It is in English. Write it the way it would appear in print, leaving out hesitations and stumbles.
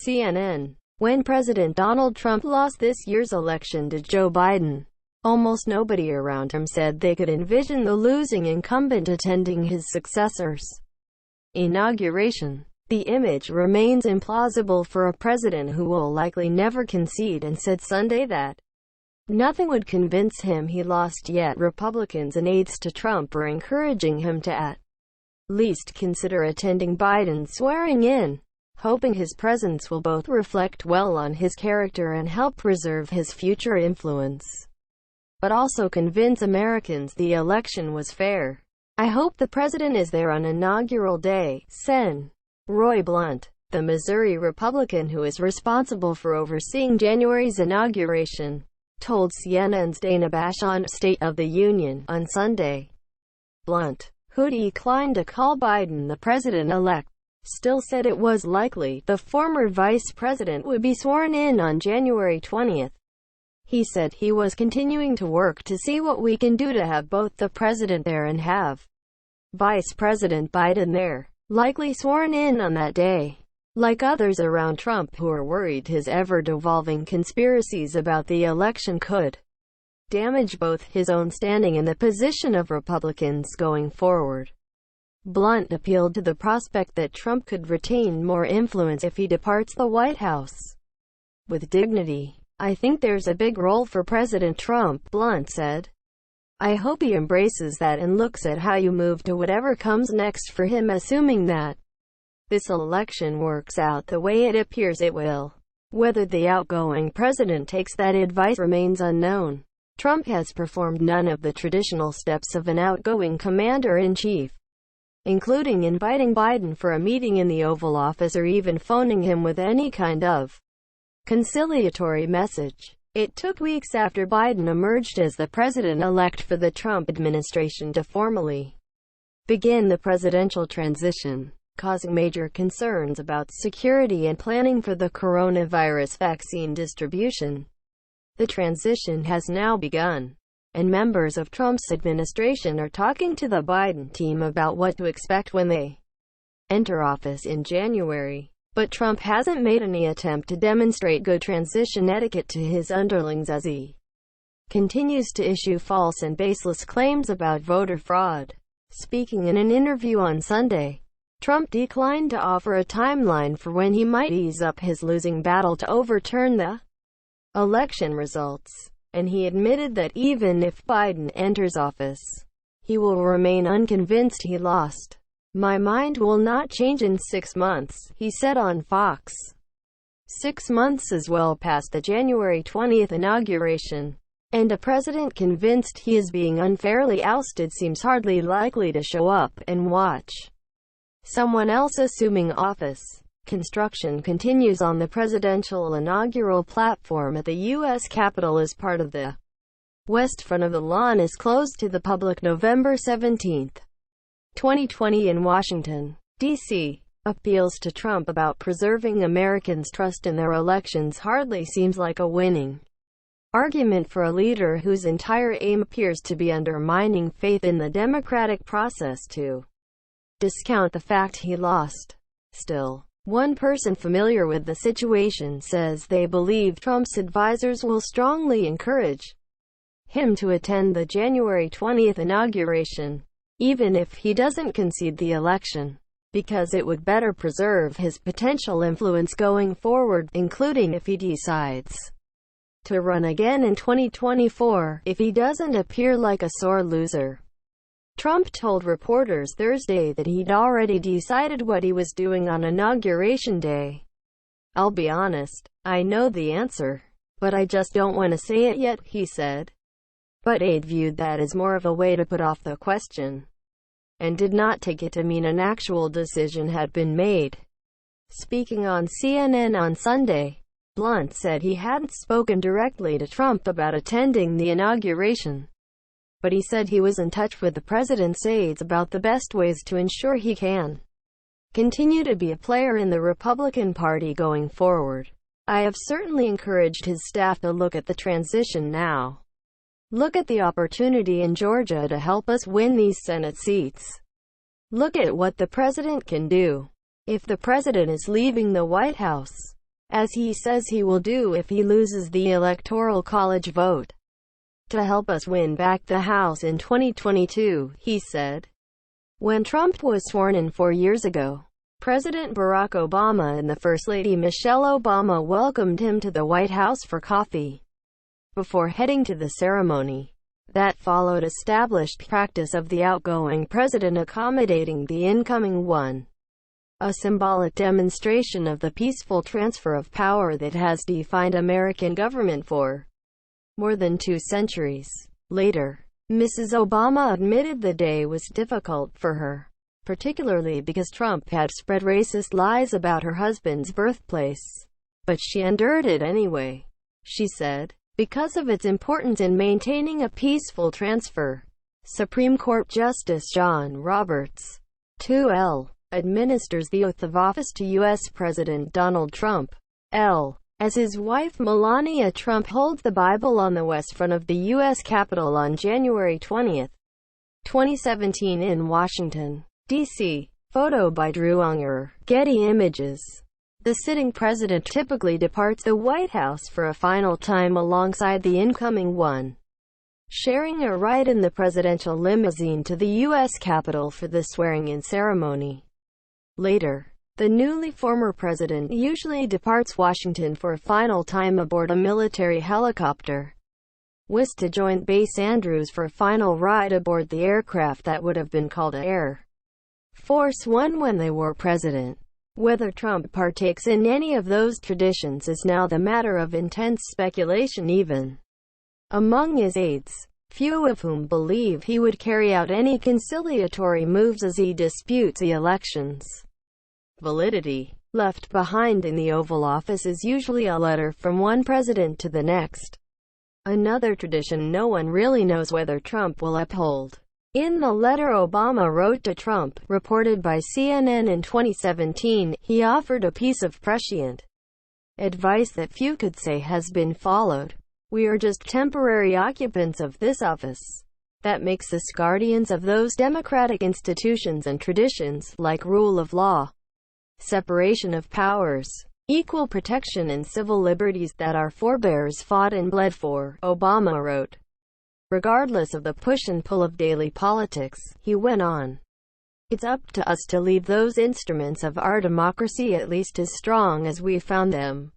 CNN. When President Donald Trump lost this year's election to Joe Biden, almost nobody around him said they could envision the losing incumbent attending his successor's inauguration. The image remains implausible for a president who will likely never concede, and said Sunday that nothing would convince him he lost, yet Republicans and aides to Trump are encouraging him to at least consider attending Biden's swearing-in, hoping his presence will both reflect well on his character and help preserve his future influence, but also convince Americans the election was fair. "I hope the president is there on inaugural day," said Roy Blunt, the Missouri Republican who is responsible for overseeing January's inauguration, told CNN's Dana Bash on State of the Union on Sunday. Blunt, who declined to call Biden the president-elect, still said it was likely the former vice president would be sworn in on January 20th. He said he was continuing to work to see what we can do to have both the president there and have Vice President Biden there, likely sworn in on that day. Like others around Trump who are worried his ever-devolving conspiracies about the election could damage both his own standing and the position of Republicans going forward. Blunt appealed to the prospect that Trump could retain more influence if he departs the White House with dignity. "I think there's a big role for President Trump," Blunt said. "I hope he embraces that and looks at how you move to whatever comes next for him, assuming that this election works out the way it appears it will. Whether the outgoing president takes that advice remains unknown. Trump has performed none of the traditional steps of an outgoing commander-in-chief, including inviting Biden for a meeting in the Oval Office or even phoning him with any kind of conciliatory message. It took weeks after Biden emerged as the president-elect for the Trump administration to formally begin the presidential transition, causing major concerns about security and planning for the coronavirus vaccine distribution. The transition has now begun, and members of Trump's administration are talking to the Biden team about what to expect when they enter office in January. But Trump hasn't made any attempt to demonstrate good transition etiquette to his underlings as he continues to issue false and baseless claims about voter fraud. Speaking in an interview on Sunday, Trump declined to offer a timeline for when he might ease up his losing battle to overturn the election results, and he admitted that even if Biden enters office, he will remain unconvinced he lost. "My mind will not change in 6 months," he said on Fox. 6 months is well past the January 20th inauguration, and a president convinced he is being unfairly ousted seems hardly likely to show up and watch someone else assuming office. Construction continues on the presidential inaugural platform at the U.S. Capitol as part of the west front of the lawn is closed to the public November 17, 2020 in Washington, D.C. Appeals to Trump about preserving Americans' trust in their elections hardly seems like a winning argument for a leader whose entire aim appears to be undermining faith in the democratic process to discount the fact he lost. Still, one person familiar with the situation says they believe Trump's advisors will strongly encourage him to attend the January 20th inauguration, even if he doesn't concede the election, because it would better preserve his potential influence going forward, including if he decides to run again in 2024, if he doesn't appear like a sore loser. Trump told reporters Thursday that he'd already decided what he was doing on Inauguration Day. "I'll be honest, I know the answer, but I just don't want to say it yet," he said. But aide viewed that as more of a way to put off the question, and did not take it to mean an actual decision had been made. Speaking on CNN on Sunday, Blunt said he hadn't spoken directly to Trump about attending the inauguration, but he said he was in touch with the president's aides about the best ways to ensure he can continue to be a player in the Republican Party going forward. "I have certainly encouraged his staff to look at the transition now. Look at the opportunity in Georgia to help us win these Senate seats. Look at what the president can do. If the president is leaving the White House, as he says he will do if he loses the Electoral College vote, to help us win back the House in 2022, he said. When Trump was sworn in 4 years ago, President Barack Obama and the First Lady Michelle Obama welcomed him to the White House for coffee before heading to the ceremony. That followed established practice of the outgoing president accommodating the incoming one, a symbolic demonstration of the peaceful transfer of power that has defined American government for more than 2 centuries. Later, Mrs. Obama admitted the day was difficult for her, particularly because Trump had spread racist lies about her husband's birthplace. But she endured it anyway, she said, because of its importance in maintaining a peaceful transfer. Supreme Court Justice John Roberts, 2L, administers the oath of office to U.S. President Donald Trump, L, as his wife Melania Trump holds the Bible on the west front of the U.S. Capitol on January 20, 2017 in Washington, D.C. Photo by Drew Unger, Getty Images. The sitting president typically departs the White House for a final time alongside the incoming one, sharing a ride in the presidential limousine to the U.S. Capitol for the swearing-in ceremony. Later, the newly former president usually departs Washington for a final time aboard a military helicopter, whisked to Joint Base Andrews for a final ride aboard the aircraft that would have been called Air Force One when they were president. Whether Trump partakes in any of those traditions is now the matter of intense speculation even among his aides, few of whom believe he would carry out any conciliatory moves as he disputes the election's validity. Left behind in the Oval Office is usually a letter from one president to the next, another tradition no one really knows whether Trump will uphold. In the letter Obama wrote to Trump, reported by CNN in 2017, he offered a piece of prescient advice that few could say has been followed. "We are just temporary occupants of this office. That makes us guardians of those democratic institutions and traditions, like rule of law, separation of powers, equal protection and civil liberties that our forebears fought and bled for," Obama wrote. Regardless of the push and pull of daily politics, he went on, "It's up to us to leave those instruments of our democracy at least as strong as we found them."